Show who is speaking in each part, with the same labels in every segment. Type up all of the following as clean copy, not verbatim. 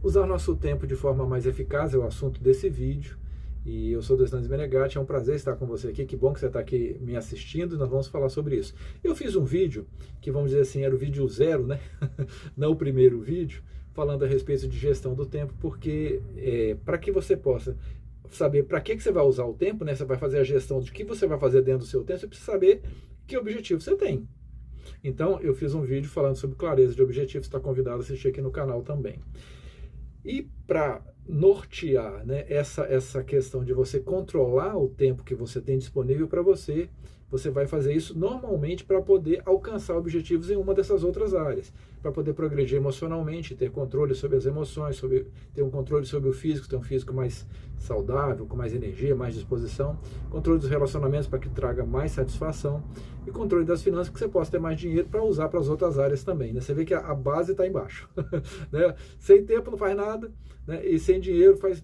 Speaker 1: Usar nosso tempo de forma mais eficaz é o assunto desse vídeo. E eu sou Deslandes Menegatti, é um prazer estar com você aqui. Que bom que você está aqui me assistindo e nós vamos falar sobre isso. Eu fiz um vídeo, que vamos dizer assim, era o vídeo 0, né? Não o primeiro vídeo, falando a respeito de gestão do tempo, porque para que você possa saber para que você vai usar o tempo, né? Você vai fazer a gestão de que você vai fazer dentro do seu tempo, você precisa saber que objetivo você tem. Então, eu fiz um vídeo falando sobre clareza de objetivos, está convidado a assistir aqui no canal também. E para nortear, né, essa questão de você controlar o tempo que você tem disponível para você, você vai fazer isso normalmente para poder alcançar objetivos em uma dessas outras áreas, para poder progredir emocionalmente, ter controle sobre as emoções, ter um controle sobre o físico, ter um físico mais saudável, com mais energia, mais disposição, controle dos relacionamentos para que traga mais satisfação e controle das finanças, que você possa ter mais dinheiro para usar para as outras áreas também, né? Você vê que a base está embaixo, né? Sem tempo não faz nada, né? E sem dinheiro faz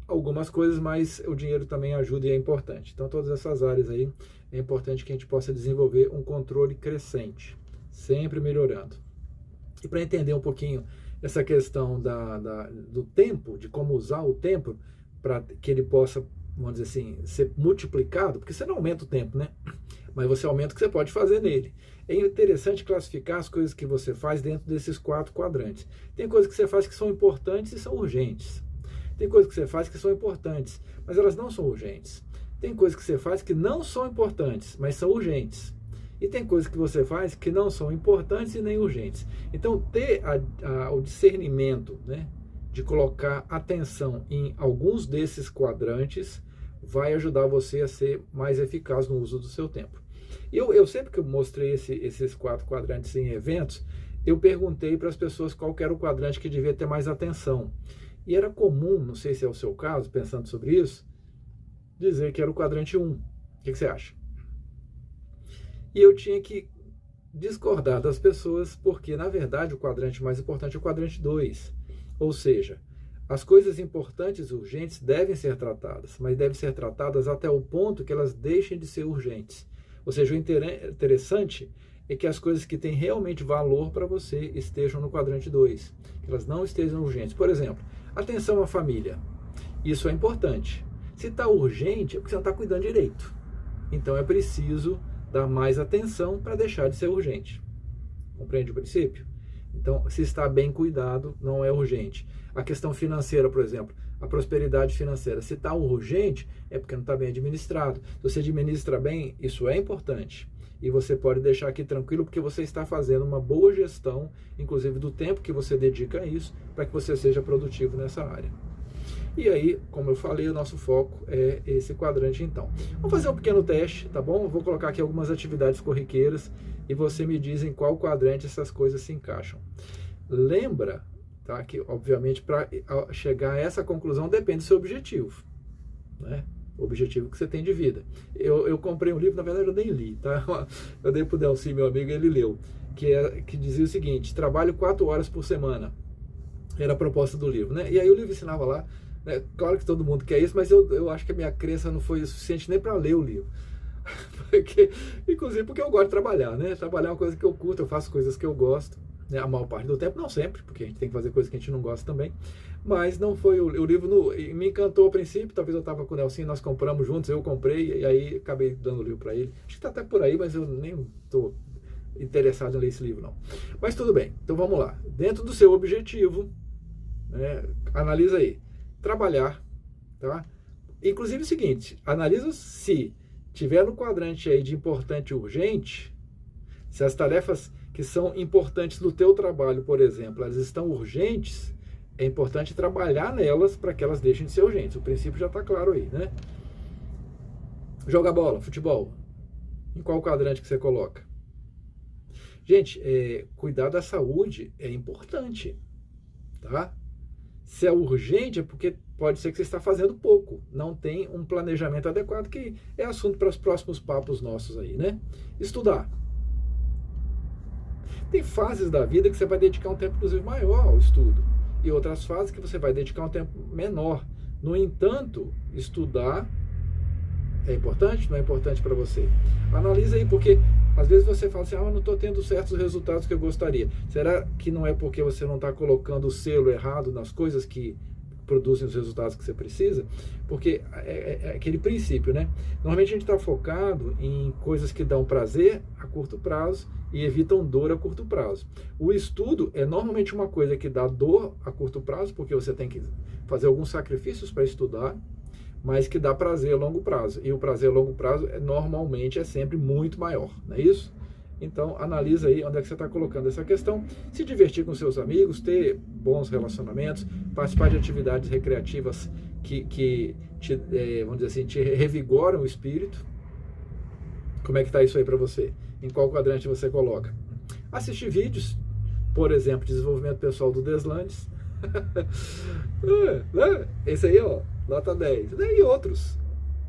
Speaker 1: algumas coisas, mas o dinheiro também ajuda e é importante. Então, todas essas áreas aí, é importante que a gente possa desenvolver um controle crescente, sempre melhorando. E para entender um pouquinho essa questão do tempo, de como usar o tempo, para que ele possa, vamos dizer assim, ser multiplicado, porque você não aumenta o tempo, né? Mas você aumenta o que você pode fazer nele. É interessante classificar as coisas que você faz dentro desses 4 quadrantes. Tem coisas que você faz que são importantes e são urgentes. Tem coisas que você faz que são importantes, mas elas não são urgentes. Tem coisas que você faz que não são importantes, mas são urgentes. E tem coisas que você faz que não são importantes e nem urgentes. Então, ter o discernimento, né, de colocar atenção em alguns desses quadrantes vai ajudar você a ser mais eficaz no uso do seu tempo. Eu sempre que eu mostrei esses 4 quadrantes em eventos, eu perguntei para as pessoas qual que era o quadrante que devia ter mais atenção. E era comum, não sei se é o seu caso, pensando sobre isso, dizer que era o quadrante 1. O que você acha? E eu tinha que discordar das pessoas, porque, na verdade, o quadrante mais importante é o quadrante 2. Ou seja, as coisas importantes e urgentes devem ser tratadas, mas devem ser tratadas até o ponto que elas deixem de ser urgentes. Ou seja, o interessante é que as coisas que têm realmente valor para você estejam no quadrante 2, que elas não estejam urgentes. Por exemplo, atenção à família. Isso é importante. Se está urgente, é porque você não está cuidando direito. Então é preciso dar mais atenção para deixar de ser urgente. Compreende o princípio? Então, se está bem cuidado, não é urgente. A questão financeira, por exemplo, a prosperidade financeira, se está urgente, é porque não está bem administrado. Se você administra bem, isso é importante. E você pode deixar aqui tranquilo, porque você está fazendo uma boa gestão, inclusive do tempo que você dedica a isso, para que você seja produtivo nessa área. E aí, como eu falei, o nosso foco é esse quadrante então. Vamos fazer um pequeno teste, tá bom? Eu vou colocar aqui algumas atividades corriqueiras e você me diz em qual quadrante essas coisas se encaixam. Lembra, tá, que obviamente para chegar a essa conclusão depende do seu objetivo, né? O objetivo que você tem de vida. Eu comprei um livro, na verdade eu nem li, tá? Eu dei pro Delci, meu amigo, ele leu, que dizia o seguinte: trabalho 4 horas por semana. Era a proposta do livro, né? E aí o livro ensinava lá, né? Claro que todo mundo quer isso, mas eu acho que a minha crença não foi o suficiente nem para ler o livro. Inclusive porque eu gosto de trabalhar, né? Trabalhar é uma coisa que eu curto, eu faço coisas que eu gosto, né? A maior parte do tempo, não sempre, porque a gente tem que fazer coisas que a gente não gosta também. Mas não foi o livro, me encantou a princípio. Talvez eu estava com o Nelson, nós compramos juntos, eu comprei, e aí acabei dando o livro para ele. Acho que está até por aí, mas eu nem estou interessado em ler esse livro, não. Mas tudo bem, então vamos lá. Dentro do seu objetivo, né, analisa aí. Trabalhar, tá? Inclusive o seguinte, analisa se tiver no quadrante aí de importante e urgente, se as tarefas que são importantes do teu trabalho, por exemplo, elas estão urgentes, é importante trabalhar nelas para que elas deixem de ser urgentes. O princípio já está claro aí, né? Jogar bola, futebol. Em qual quadrante que você coloca? Gente, cuidar da saúde é importante, tá? Se é urgente, é porque pode ser que você está fazendo pouco. Não tem um planejamento adequado, que é assunto para os próximos papos nossos aí, né? Estudar. Tem fases da vida que você vai dedicar um tempo, inclusive, maior ao estudo. E outras fases que você vai dedicar um tempo menor. No entanto, estudar é importante? Não é importante para você? Analisa aí, porque Às vezes você fala assim, eu não estou tendo certos resultados que eu gostaria. Será que não é porque você não está colocando o selo errado nas coisas que produzem os resultados que você precisa? Porque é aquele princípio, né? Normalmente a gente está focado em coisas que dão prazer a curto prazo e evitam dor a curto prazo. O estudo é normalmente uma coisa que dá dor a curto prazo, porque você tem que fazer alguns sacrifícios para estudar, mas que dá prazer a longo prazo. E o prazer a longo prazo normalmente é sempre muito maior, não é isso? Então, analisa aí onde é que você está colocando essa questão. Se divertir com seus amigos, ter bons relacionamentos, participar de atividades recreativas que te, vamos dizer assim, te revigoram o espírito. Como é que está isso aí para você? Em qual quadrante você coloca? Assistir vídeos, por exemplo, desenvolvimento pessoal do Deslandes. Esse aí, ó, nota 10. E outros.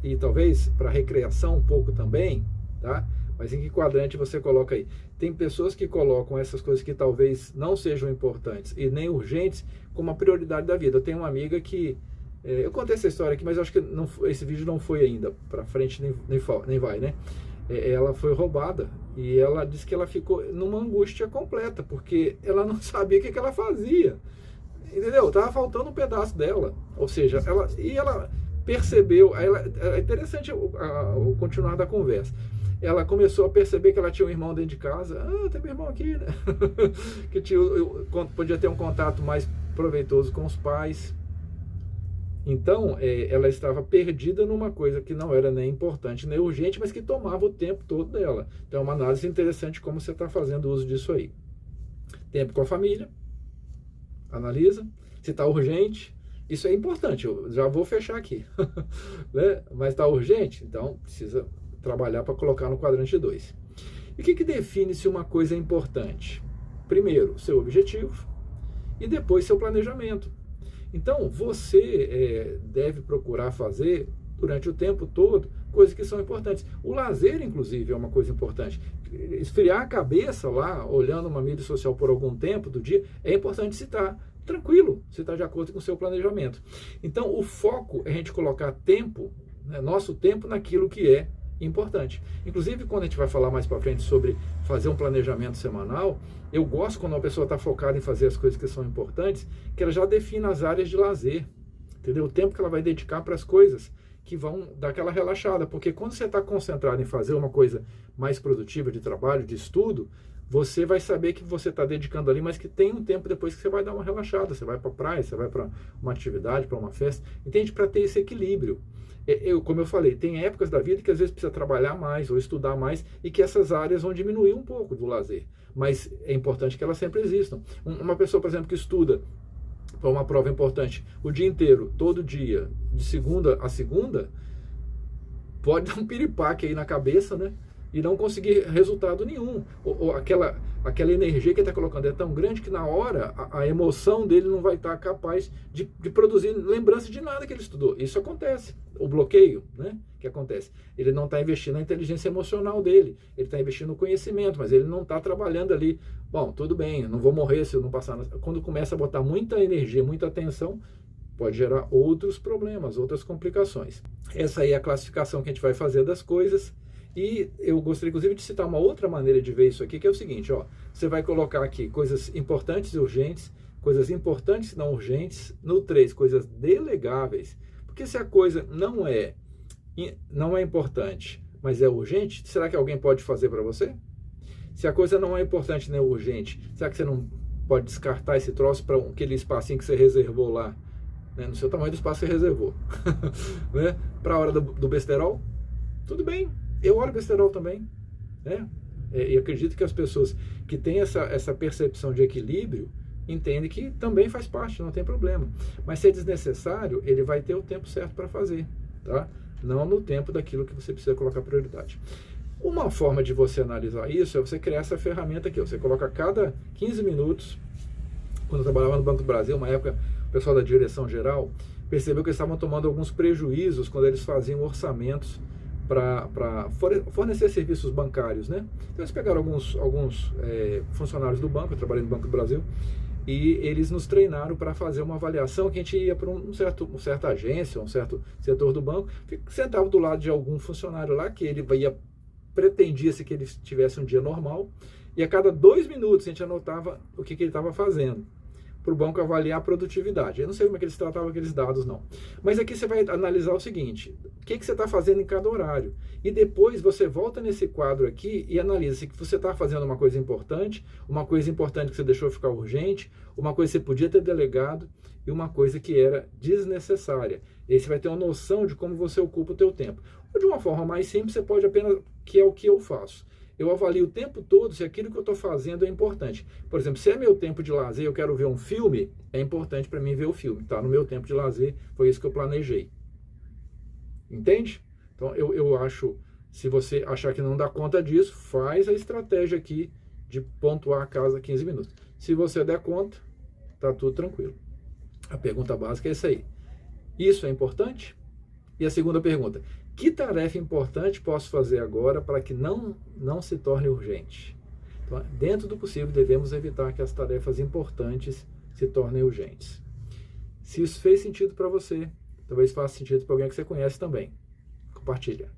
Speaker 1: E talvez para recreação um pouco também, tá? Mas em que quadrante você coloca aí? Tem pessoas que colocam essas coisas que talvez não sejam importantes e nem urgentes como a prioridade da vida. Eu tenho uma amiga que... eu contei essa história aqui, mas eu acho que não, esse vídeo não foi ainda para frente, nem vai, né? Ela foi roubada e ela disse que ela ficou numa angústia completa, porque ela não sabia o que ela fazia. Entendeu? Tava faltando um pedaço dela. Ou seja, ela percebeu... É interessante o continuar da conversa. Ela começou a perceber que ela tinha um irmão dentro de casa. Tem meu irmão aqui, né? Que podia ter um contato mais proveitoso com os pais. Então, ela estava perdida numa coisa que não era nem importante, nem urgente, mas que tomava o tempo todo dela. Então, é uma análise interessante como você está fazendo uso disso aí. Tempo com a família. Analisa. Se está urgente, isso é importante. Eu já vou fechar aqui. Né? Mas está urgente? Então, precisa trabalhar para colocar no quadrante 2. E o que define se uma coisa é importante? Primeiro, seu objetivo e depois seu planejamento. Então, você deve procurar fazer durante o tempo todo coisas que são importantes. O lazer, inclusive, é uma coisa importante. Esfriar a cabeça lá, olhando uma mídia social por algum tempo do dia, é importante se está tranquilo, se está de acordo com o seu planejamento. Então, o foco é a gente colocar tempo, né, nosso tempo naquilo que é importante. Inclusive, quando a gente vai falar mais para frente sobre fazer um planejamento semanal, eu gosto quando uma pessoa está focada em fazer as coisas que são importantes, que ela já defina as áreas de lazer, entendeu? O tempo que ela vai dedicar para as coisas que vão dar aquela relaxada, porque quando você está concentrado em fazer uma coisa mais produtiva de trabalho, de estudo, você vai saber que você está dedicando ali, mas que tem um tempo depois que você vai dar uma relaxada, você vai para a praia, você vai para uma atividade, para uma festa, entende? Para ter esse equilíbrio. Como eu falei, tem épocas da vida que às vezes precisa trabalhar mais ou estudar mais e que essas áreas vão diminuir um pouco do lazer, mas é importante que elas sempre existam. Uma pessoa, por exemplo, que estuda para uma prova importante o dia inteiro, todo dia, de segunda a segunda, pode dar um piripaque aí na cabeça, né? E não conseguir resultado nenhum. Ou aquela energia que ele está colocando é tão grande que na hora a emoção dele não vai estar capaz de produzir lembrança de nada que ele estudou. Isso acontece. O bloqueio, né? Que acontece. Ele não está investindo na inteligência emocional dele. Ele está investindo no conhecimento, mas ele não está trabalhando ali. Bom, tudo bem, não vou morrer se eu não passar. Quando começa a botar muita energia, muita atenção, pode gerar outros problemas, outras complicações. Essa aí é a classificação que a gente vai fazer das coisas. E eu gostaria, inclusive, de citar uma outra maneira de ver isso aqui, que é o seguinte, ó, você vai colocar aqui coisas importantes e urgentes, coisas importantes e não urgentes, no 3, coisas delegáveis, porque se a coisa não é importante, mas é urgente, será que alguém pode fazer para você? Se a coisa não é importante nem urgente, será que você não pode descartar esse troço para aquele espacinho que você reservou lá, né, no seu tamanho do espaço que você reservou, né, para a hora do besterol? Tudo bem. Eu olho besterol também, né? E acredito que as pessoas que têm essa percepção de equilíbrio entendem que também faz parte, não tem problema. Mas se é desnecessário, ele vai ter o tempo certo para fazer, tá? Não no tempo daquilo que você precisa colocar prioridade. Uma forma de você analisar isso é você criar essa ferramenta aqui. Você coloca a cada 15 minutos, quando eu trabalhava no Banco do Brasil, uma época, o pessoal da direção geral percebeu que eles estavam tomando alguns prejuízos quando eles faziam orçamentos para fornecer serviços bancários, né? Então eles pegaram alguns funcionários do banco, eu trabalhei no Banco do Brasil, e eles nos treinaram para fazer uma avaliação que a gente ia para uma certa agência, um certo setor do banco, sentava do lado de algum funcionário lá, que ele ia pretendia-se que ele tivesse um dia normal, e a cada 2 minutos a gente anotava o que ele estava fazendo, para o banco avaliar a produtividade. Eu não sei como é que eles tratavam aqueles dados, não. Mas aqui você vai analisar o seguinte, o que você está fazendo em cada horário. E depois você volta nesse quadro aqui e analisa se você está fazendo uma coisa importante que você deixou ficar urgente, uma coisa que você podia ter delegado e uma coisa que era desnecessária. E aí você vai ter uma noção de como você ocupa o teu tempo. Ou de uma forma mais simples, você pode apenas, que é o que eu faço. Eu avalio o tempo todo se aquilo que eu estou fazendo é importante. Por exemplo, se é meu tempo de lazer, eu quero ver um filme, é importante para mim ver o filme. Tá? No meu tempo de lazer, foi isso que eu planejei. Entende? Então, eu acho, se você achar que não dá conta disso, faz a estratégia aqui de pontuar a casa 15 minutos. Se você der conta, tá tudo tranquilo. A pergunta básica é essa aí. Isso é importante? E a segunda pergunta, que tarefa importante posso fazer agora para que não se torne urgente? Então, dentro do possível, devemos evitar que as tarefas importantes se tornem urgentes. Se isso fez sentido para você, talvez faça sentido para alguém que você conhece também. Compartilha.